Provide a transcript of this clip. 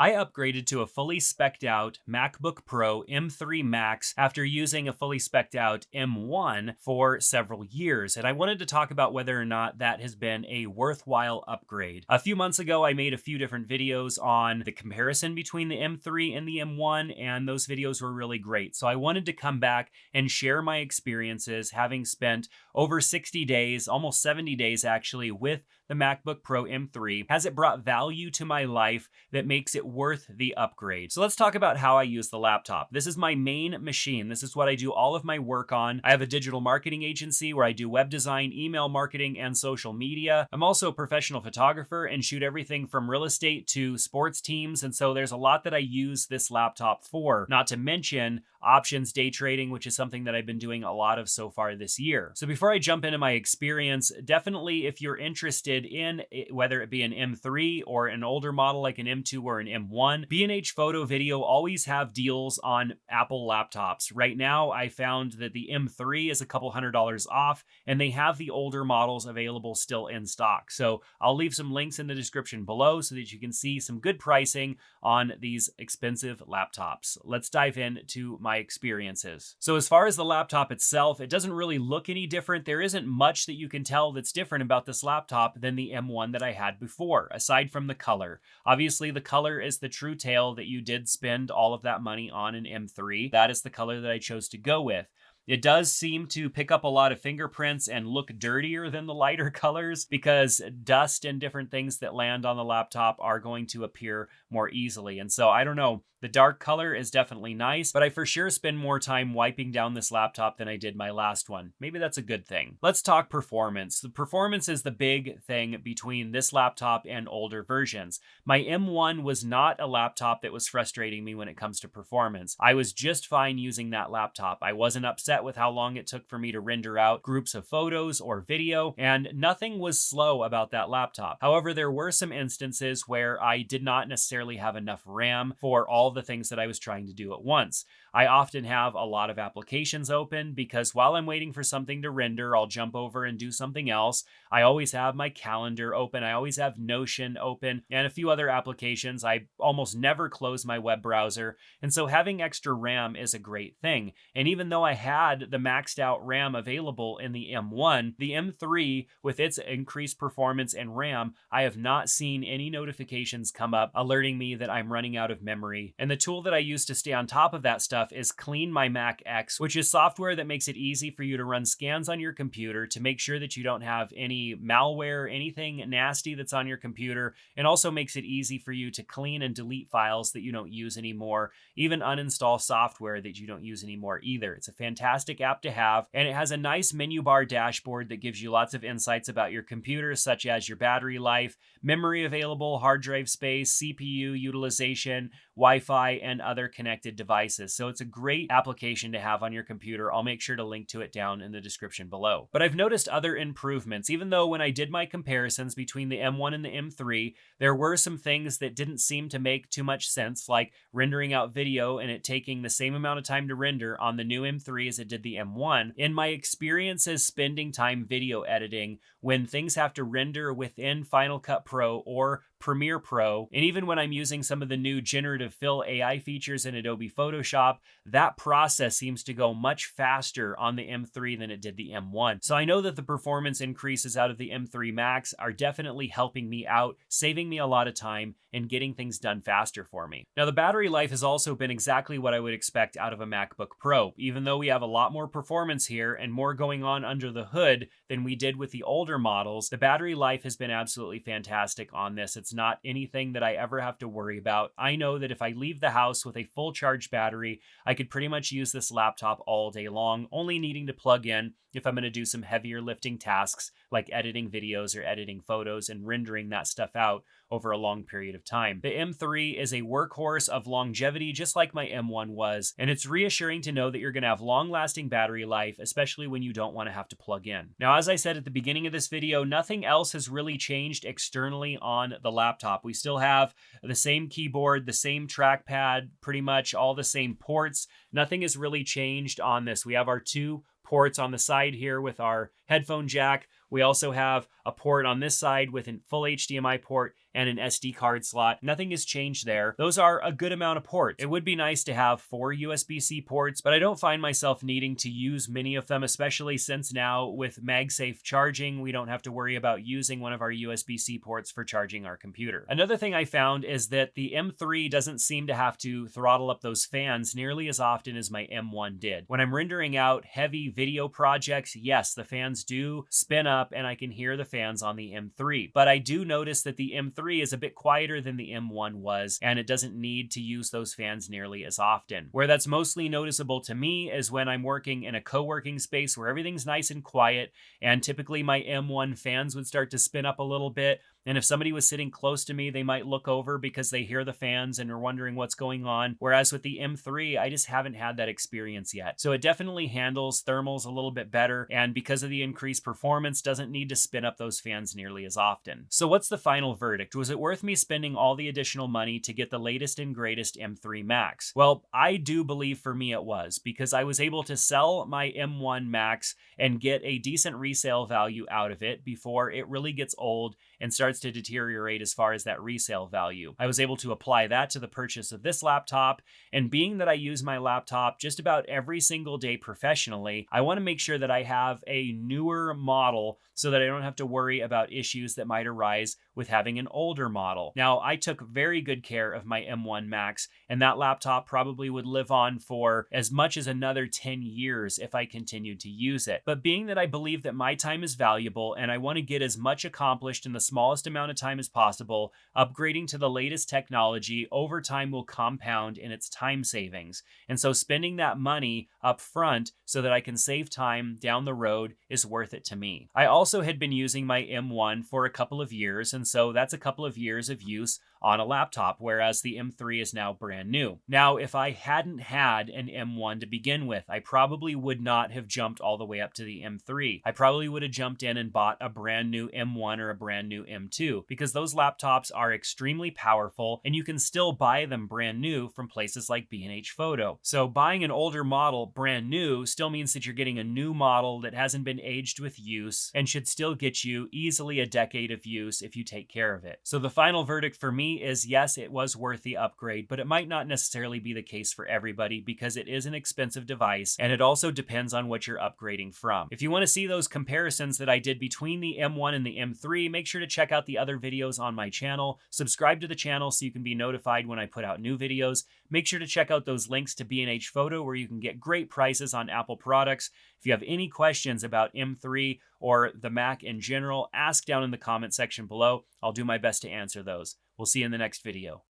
I upgraded to a fully spec'd out MacBook Pro M3 Max after using a fully spec'd out M1 for several years, and I wanted to talk about whether or not that has been a worthwhile upgrade. A few months ago, I made a few different videos on the comparison between the M3 and the M1, and those videos were really great. So I wanted to come back and share my experiences, having spent over 60 days, almost 70 days actually, with the MacBook Pro M3. Has it brought value to my life that makes it worth the upgrade? So let's talk about how I use the laptop. This is my main machine. This is what I do all of my work on. I have a digital marketing agency where I do web design, email marketing, and social media. I'm also a professional photographer and shoot everything from real estate to sports teams, and so there's a lot that I use this laptop for, not to mention options day trading, which is something that I've been doing a lot of so far this year. So before I jump into my experience, definitely if you're interested in whether it be an M3 or an older model like an M2 or an M1, B&H Photo Video always have deals on Apple laptops. Right now, I found that the M3 is a couple $100 off, and they have the older models available still in stock. So I'll leave some links in the description below so that you can see some good pricing on these expensive laptops. Let's dive into my experiences. So as far as the laptop itself, it doesn't really look any different. There isn't much that you can tell that's different about this laptop than the M1 that I had before, aside from the color. Obviously, the color is the true tale that you did spend all of that money on an M3. That is the color that I chose to go with. It does seem to pick up a lot of fingerprints and look dirtier than the lighter colors because dust and different things that land on the laptop are going to appear more easily. And so I don't know, the dark color is definitely nice, but I for sure spend more time wiping down this laptop than I did my last one. Maybe that's a good thing. Let's talk performance. The performance is the big thing between this laptop and older versions. My M1 was not a laptop that was frustrating me when it comes to performance. I was just fine using that laptop. I wasn't upset with how long it took for me to render out groups of photos or video, and nothing was slow about that laptop. However, there were some instances where I did not necessarily have enough RAM for all the things that I was trying to do at once. I often have a lot of applications open because while I'm waiting for something to render, I'll jump over and do something else. I always have my calendar open. I always have Notion open and a few other applications. I almost never close my web browser. And so having extra RAM is a great thing. And even though I had the maxed out RAM available in the M1, the M3 with its increased performance and RAM, I have not seen any notifications come up alerting me that I'm running out of memory. And the tool that I use to stay on top of that stuff is Clean My Mac X, which is software that makes it easy for you to run scans on your computer to make sure that you don't have any malware, anything nasty that's on your computer, and also makes it easy for you to clean and delete files that you don't use anymore, even uninstall software that you don't use anymore either. It's a fantastic app to have, and it has a nice menu bar dashboard that gives you lots of insights about your computer, such as your battery life, memory available, hard drive space, CPU utilization, Wi-Fi, and other connected devices. So it's a great application to have on your computer. I'll make sure to link to it down in the description below. But I've noticed other improvements. Even though when I did my comparisons between the M1 and the M3, there were some things that didn't seem to make too much sense, like rendering out video and it taking the same amount of time to render on the new M3 as it did the M1. In my experiences spending time video editing, when things have to render within Final Cut Pro or Premiere Pro, and even when I'm using some of the new generative fill AI features in Adobe Photoshop, that process seems to go much faster on the M3 than it did the M1. So I know that the performance increases out of the M3 Max are definitely helping me out, saving me a lot of time and getting things done faster for me. Now, the battery life has also been exactly what I would expect out of a MacBook Pro. Even though we have a lot more performance here and more going on under the hood than we did with the older models, the battery life has been absolutely fantastic on this. It's not anything that I ever have to worry about. I know that if I leave the house with a full charge battery, I could pretty much use this laptop all day long, only needing to plug in if I'm going to do some heavier lifting tasks like editing videos or editing photos and rendering that stuff out over a long period of time. The M3 is a workhorse of longevity, just like my M1 was, and it's reassuring to know that you're going to have long-lasting battery life, especially when you don't want to have to plug in. Now, as I said at the beginning of this video, nothing else has really changed externally on the laptop. We still have the same keyboard, the same trackpad, pretty much all the same ports. Nothing has really changed on this. We have our two ports on the side here with our headphone jack. We also have a port on this side with a full HDMI port and an SD card slot. Nothing has changed there. Those are a good amount of ports. It would be nice to have 4 USB-C ports, but I don't find myself needing to use many of them, especially since now with MagSafe charging, we don't have to worry about using one of our USB-C ports for charging our computer. Another thing I found is that the M3 doesn't seem to have to throttle up those fans nearly as often as my M1 did. When I'm rendering out heavy video projects, yes, the fans do spin up and I can hear the fans on the M3, but I do notice that the M3 is a bit quieter than the M1 was, and it doesn't need to use those fans nearly as often. Where that's mostly noticeable to me is when I'm working in a co-working space where everything's nice and quiet, and typically my M1 fans would start to spin up a little bit. And if somebody was sitting close to me, they might look over because they hear the fans and are wondering what's going on. Whereas with the M3, I just haven't had that experience yet. So it definitely handles thermals a little bit better, and because of the increased performance, doesn't need to spin up those fans nearly as often. So what's the final verdict? Was it worth me spending all the additional money to get the latest and greatest M3 Max? Well, I do believe for me it was, because I was able to sell my M1 Max and get a decent resale value out of it before it really gets old and starts to deteriorate as far as that resale value. I was able to apply that to the purchase of this laptop, and being that I use my laptop just about every single day professionally, I want to make sure that I have a newer model so that I don't have to worry about issues that might arise with having an older model. Now, I took very good care of my M1 Max, and that laptop probably would live on for as much as another 10 years if I continued to use it. But being that I believe that my time is valuable and I want to get as much accomplished in the smallest amount of time as possible, upgrading to the latest technology over time will compound in its time savings. And so spending that money up front so that I can save time down the road is worth it to me. I also had been using my M1 for a couple of years, and so that's a couple of years of use on a laptop, whereas the M3 is now brand new. Now, if I hadn't had an M1 to begin with, I probably would not have jumped all the way up to the M3. I probably would have jumped in and bought a brand new M1 or a brand new M2, because those laptops are extremely powerful and you can still buy them brand new from places like B&H Photo. So buying an older model brand new still means that you're getting a new model that hasn't been aged with use and should still get you easily a decade of use if you take care of it. So the final verdict for me is yes, it was worth the upgrade, but it might not necessarily be the case for everybody because it is an expensive device and it also depends on what you're upgrading from. If you want to see those comparisons that I did between the M1 and the M3, make sure to check out the other videos on my channel. Subscribe to the channel so you can be notified when I put out new videos. Make sure to check out those links to B&H Photo where you can get great prices on Apple products. If you have any questions about M3 or the Mac in general, ask down in the comment section below. I'll do my best to answer those. We'll see you in the next video.